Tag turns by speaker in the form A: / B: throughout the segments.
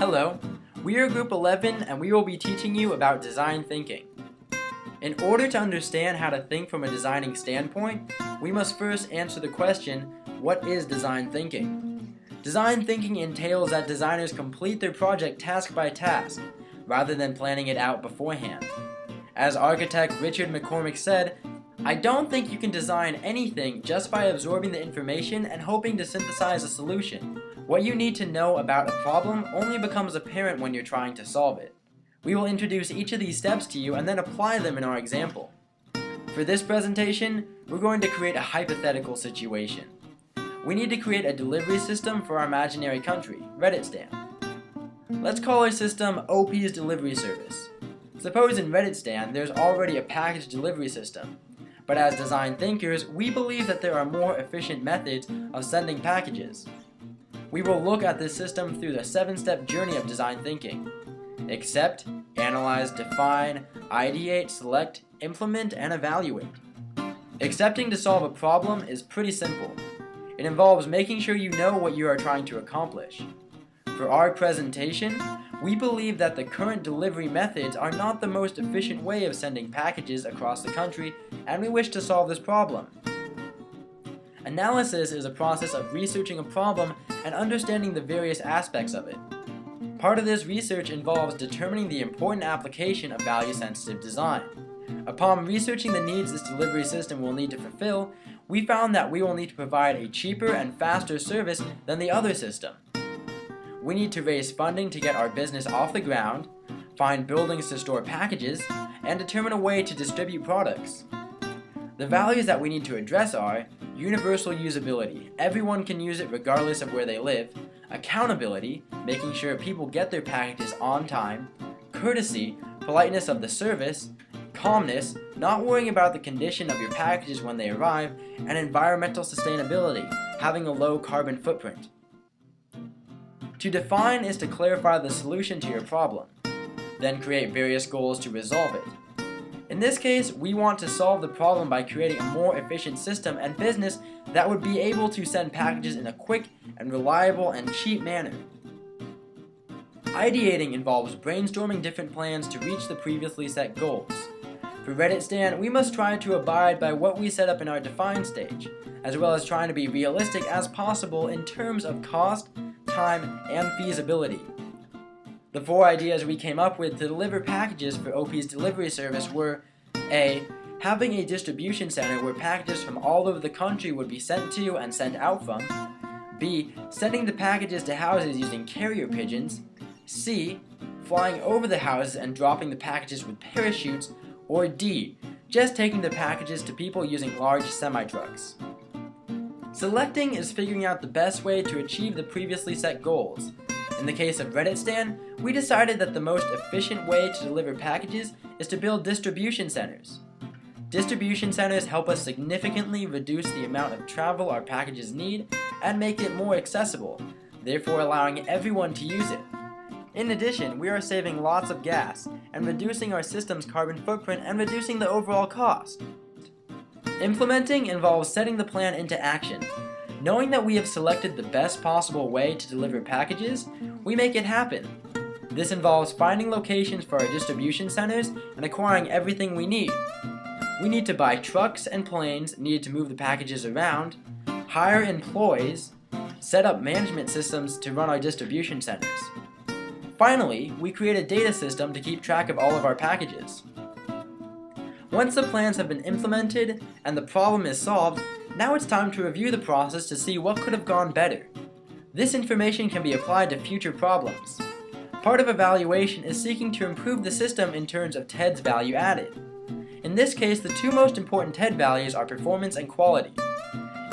A: Hello, we are Group 11 and we will be teaching you about design thinking. In order to understand how to think from a designing standpoint, we must first answer the question, what is design thinking? Design thinking entails that designers complete their project task by task, rather than planning it out beforehand. As architect Richard McCormick said, "I don't think you can design anything just by absorbing the information and hoping to synthesize a solution. What you need to know about a problem only becomes apparent when you're trying to solve it." We will introduce each of these steps to you and then apply them in our example. For this presentation, we're going to create a hypothetical situation. We need to create a delivery system for our imaginary country, Redditistan. Let's call our system OP's delivery service. Suppose in Redditistan there's already a package delivery system, but as design thinkers, we believe that there are more efficient methods of sending packages. We will look at this system through the 7-step journey of design thinking. Accept, analyze, define, ideate, select, implement, and evaluate. Accepting to solve a problem is pretty simple. It involves making sure you know what you are trying to accomplish. For our presentation, we believe that the current delivery methods are not the most efficient way of sending packages across the country, and we wish to solve this problem. Analysis is a process of researching a problem and understanding the various aspects of it. Part of this research involves determining the important application of value-sensitive design. Upon researching the needs this delivery system will need to fulfill, we found that we will need to provide a cheaper and faster service than the other system. We need to raise funding to get our business off the ground, find buildings to store packages, and determine a way to distribute products. The values that we need to address are universal usability, everyone can use it regardless of where they live, accountability, making sure people get their packages on time, courtesy, politeness of the service, calmness, not worrying about the condition of your packages when they arrive, and environmental sustainability, having a low carbon footprint. To define is to clarify the solution to your problem, then create various goals to resolve it. In this case, we want to solve the problem by creating a more efficient system and business that would be able to send packages in a quick and reliable and cheap manner. Ideating involves brainstorming different plans to reach the previously set goals. For Redditistan, we must try to abide by what we set up in our define stage, as well as trying to be realistic as possible in terms of cost, time, and feasibility. The 4 ideas we came up with to deliver packages for OP's delivery service were A. Having a distribution center where packages from all over the country would be sent to and sent out from. B. Sending the packages to houses using carrier pigeons. C. Flying over the houses and dropping the packages with parachutes. Or D. Just taking the packages to people using large semi-trucks. Selecting is figuring out the best way to achieve the previously set goals. In the case of Redditistan, we decided that the most efficient way to deliver packages is to build distribution centers. Distribution centers help us significantly reduce the amount of travel our packages need and make it more accessible, therefore allowing everyone to use it. In addition, we are saving lots of gas and reducing our system's carbon footprint and reducing the overall cost. Implementing involves setting the plan into action. Knowing that we have selected the best possible way to deliver packages, we make it happen. This involves finding locations for our distribution centers and acquiring everything we need. We need to buy trucks and planes needed to move the packages around, hire employees, set up management systems to run our distribution centers. Finally, we create a data system to keep track of all of our packages. Once the plans have been implemented and the problem is solved, now it's time to review the process to see what could have gone better. This information can be applied to future problems. Part of evaluation is seeking to improve the system in terms of TED's value added. In this case, the 2 most important TED values are performance and quality.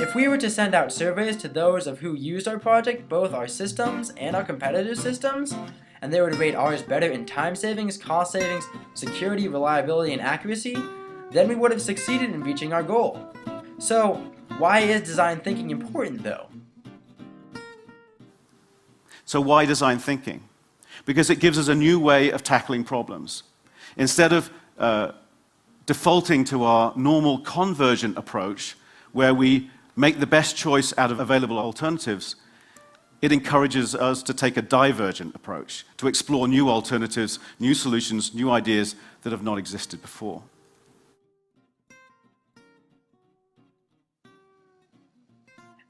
A: If we were to send out surveys to those of who used our project, both our systems and our competitors' systems, and they would rate ours better in time savings, cost savings, security, reliability, and accuracy, then we would have succeeded in reaching our goal. So, why is design thinking important though?
B: So why design thinking? Because it gives us a new way of tackling problems. Instead of defaulting to our normal convergent approach, where we make the best choice out of available alternatives, It encourages us to take a divergent approach, to explore new alternatives, new solutions, new ideas that have not existed before.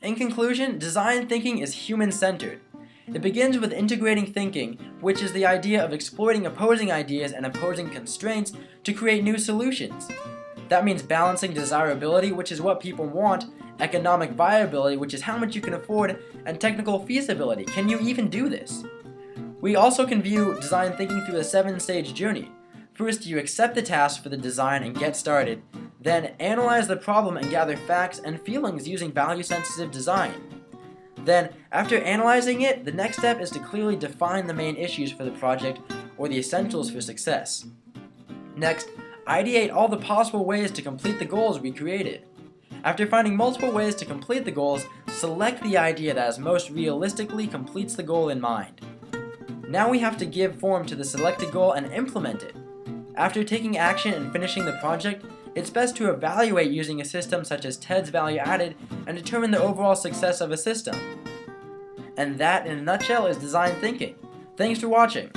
A: In conclusion, design thinking is human-centered. It begins with integrating thinking, which is the idea of exploiting opposing ideas and opposing constraints to create new solutions. That means balancing desirability, which is what people want, economic viability, which is how much you can afford, and technical feasibility. Can you even do this? We also can view design thinking through a 7-stage journey. First, you accept the task for the design and get started. Then, analyze the problem and gather facts and feelings using value-sensitive design. Then, after analyzing it, the next step is to clearly define the main issues for the project or the essentials for success. Next, ideate all the possible ways to complete the goals we created. After finding multiple ways to complete the goals, select the idea that most realistically completes the goal in mind. Now we have to give form to the selected goal and implement it. After taking action and finishing the project, it's best to evaluate using a system such as TED's value added and determine the overall success of a system. And that, in a nutshell, is design thinking. Thanks for watching.